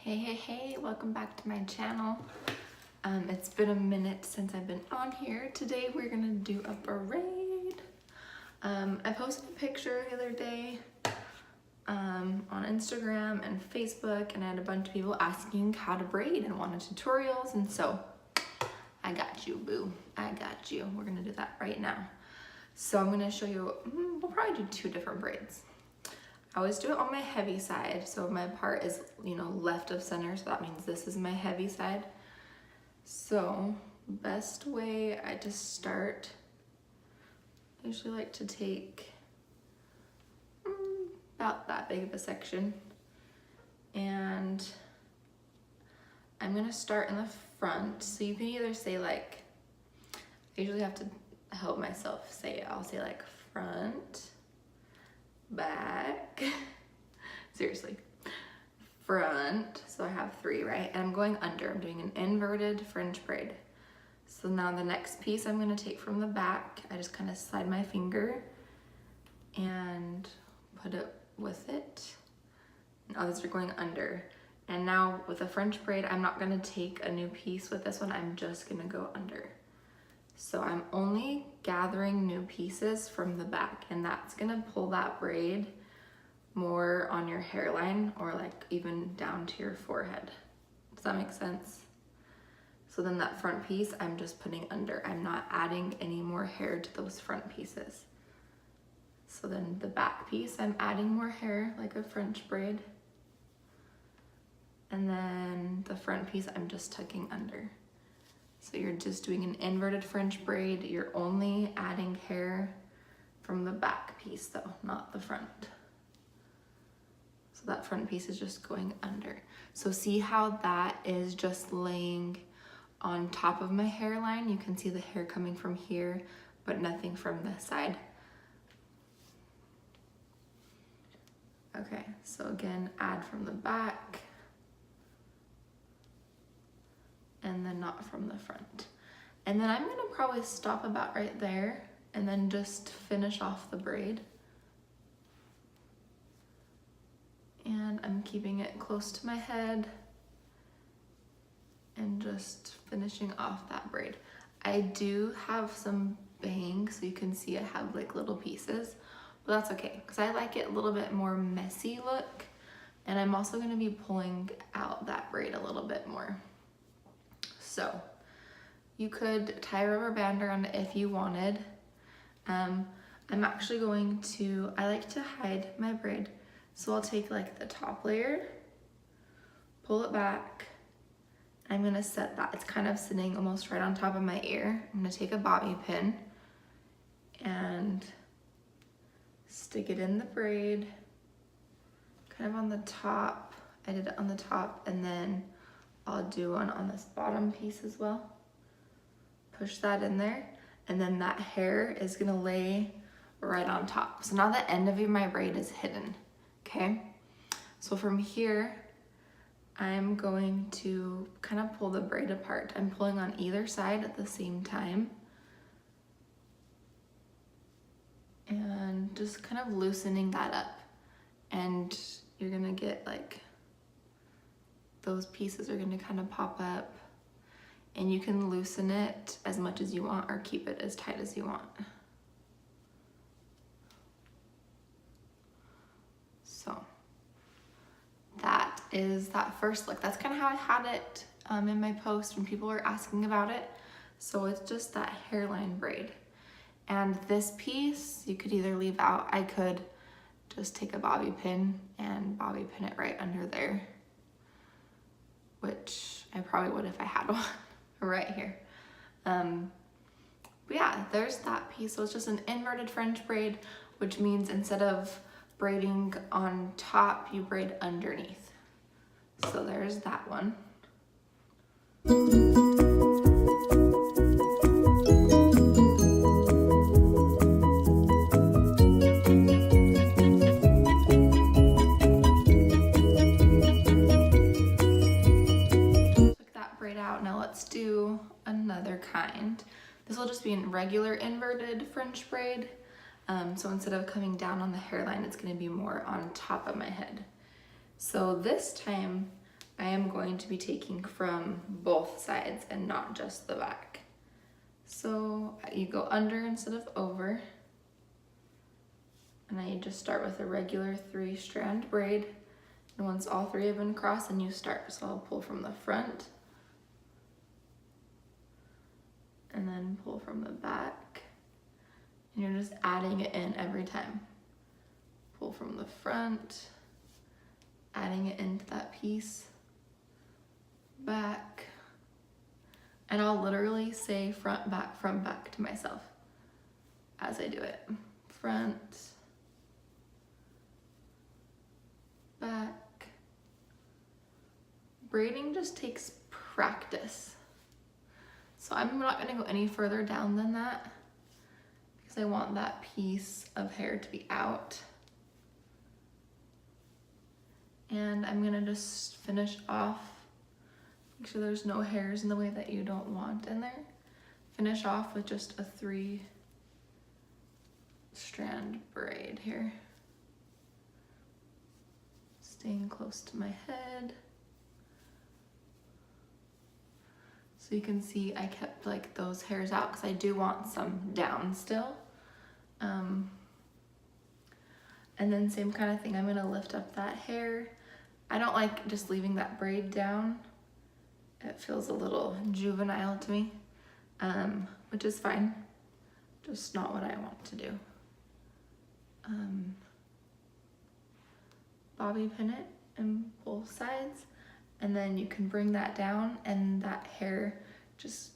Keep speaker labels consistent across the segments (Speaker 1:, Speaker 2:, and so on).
Speaker 1: Hey, welcome back to my channel. It's been a minute since I've been on here. Today we're gonna do a braid. I posted a picture the other day on Instagram and Facebook, and I had a bunch of people asking how to braid and wanted tutorials, and so I got you, boo. I got you. We're gonna do that right now. So I'm gonna show you, we'll probably do two different braids. I always do it on my heavy side, so my part is, left of center, so that means this is my heavy side. So, best way I just start, I usually like to take about that big of a section, and I'm gonna start in the front. So you can either say like, I usually have to help myself say it. I'll say like front, back, seriously, front, so I have three, right? And I'm going under, I'm doing an inverted French braid. So now the next piece I'm gonna take from the back, I just kind of slide my finger and put it with it. And others are going under. And now with a French braid, I'm not gonna take a new piece with this one, I'm just gonna go under. So I'm only gathering new pieces from the back, and that's gonna pull that braid more on your hairline or like even down to your forehead. Does that make sense? So then that front piece, I'm just putting under. I'm not adding any more hair to those front pieces. So then the back piece, I'm adding more hair like a French braid. And then the front piece, I'm just tucking under. So you're just doing an inverted French braid. You're only adding hair from the back piece though, not the front. So that front piece is just going under. So see how that is just laying on top of my hairline? You can see the hair coming from here, but nothing from this side. Okay, so again, add from the back. And then not from the front. And then I'm gonna probably stop about right there and then just finish off the braid. And I'm keeping it close to my head and just finishing off that braid. I do have some bangs, so you can see I have like little pieces, but that's okay, because I like it a little bit more messy look. And I'm also gonna be pulling out that braid a little bit more. So you could tie a rubber band around it if you wanted. I'm actually going to, I like to hide my braid. So I'll take like the top layer, pull it back. I'm gonna set that, it's kind of sitting almost right on top of my ear. I'm gonna take a bobby pin and stick it in the braid, kind of on the top. I did it on the top, and then I'll do one on this bottom piece as well. Push that in there, and then that hair is gonna lay right on top. So now the end of my braid is hidden, okay? So from here, I'm going to kind of pull the braid apart. I'm pulling on either side at the same time. And just kind of loosening that up. And you're gonna get like, those pieces are gonna kind of pop up, and you can loosen it as much as you want or keep it as tight as you want. So that is that first look. That's kind of how I had it in my post when people were asking about it. So it's just that hairline braid. And this piece, you could either leave out, I could just take a bobby pin and bobby pin it right under there, which I probably would if I had one right here. But yeah, there's that piece. So it's just an inverted French braid, which means instead of braiding on top, you braid underneath. So there's that one. Out. Now let's do another kind. This will just be a regular inverted French braid. So instead of coming down on the hairline, it's going to be more on top of my head. So this time I am going to be taking from both sides and not just the back. So you go under instead of over. And then you just start with a regular 3-strand braid. And once all 3 have been crossed, then you start. So I'll pull from the front. And then pull from the back. And you're just adding it in every time. Pull from the front, adding it into that piece, back. And I'll literally say front, back to myself as I do it. Front, back. Braiding just takes practice. So I'm not gonna go any further down than that because I want that piece of hair to be out. And I'm gonna just finish off, make sure there's no hairs in the way that you don't want in there. Finish off with just a 3-strand braid here. Staying close to my head. So you can see I kept like those hairs out because I do want some down still. And then same kind of thing, I'm gonna lift up that hair. I don't like just leaving that braid down. It feels a little juvenile to me, which is fine. Just not what I want to do. Bobby pin it in both sides, and then you can bring that down and that hair just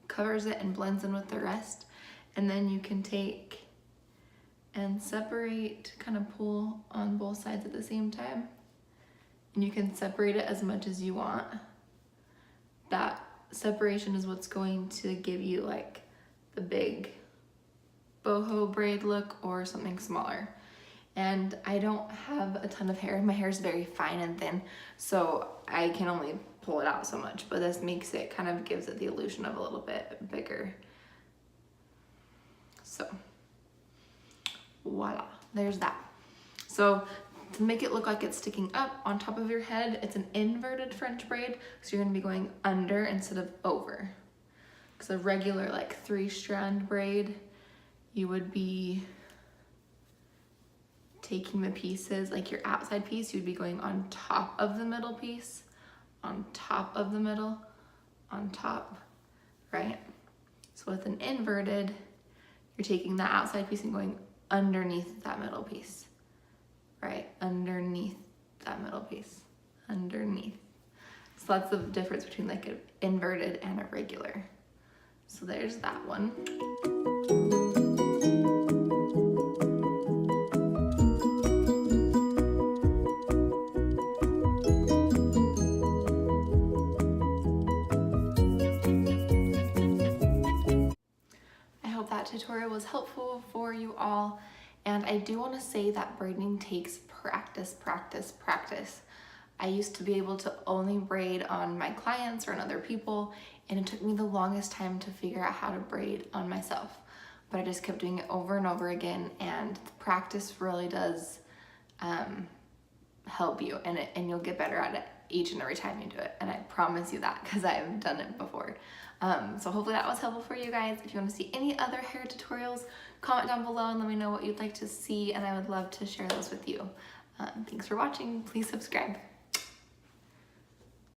Speaker 1: covers it and blends in with the rest. And then you can take and separate, kind of pull on both sides at the same time. And you can separate it as much as you want. That separation is what's going to give you like the big boho braid look or something smaller. And I don't have a ton of hair. My hair is very fine and thin, so I can only pull it out so much, but this makes it, kind of gives it the illusion of a little bit bigger. So voila, there's that. So to make it look like it's sticking up on top of your head, it's an inverted French braid, so you're gonna be going under instead of over. Because a regular like 3-strand braid, you would be taking the pieces, like your outside piece, you'd be going on top of the middle piece, on top of the middle, on top, right? So with an inverted, you're taking that outside piece and going underneath that middle piece, right? Underneath that middle piece, underneath. So that's the difference between like an inverted and a regular. So there's that one. Tutorial was helpful for you all, and I do want to say that braiding takes practice. I used to be able to only braid on my clients or on other people, and it took me the longest time to figure out how to braid on myself, but I just kept doing it over and over again, and practice really does help you, and you'll get better at it each and every time you do it, and I promise you that because I've done it before. So hopefully that was helpful for you guys. If you want to see any other hair tutorials, comment down below and let me know what you'd like to see, and I would love to share those with you. Thanks for watching. Please subscribe.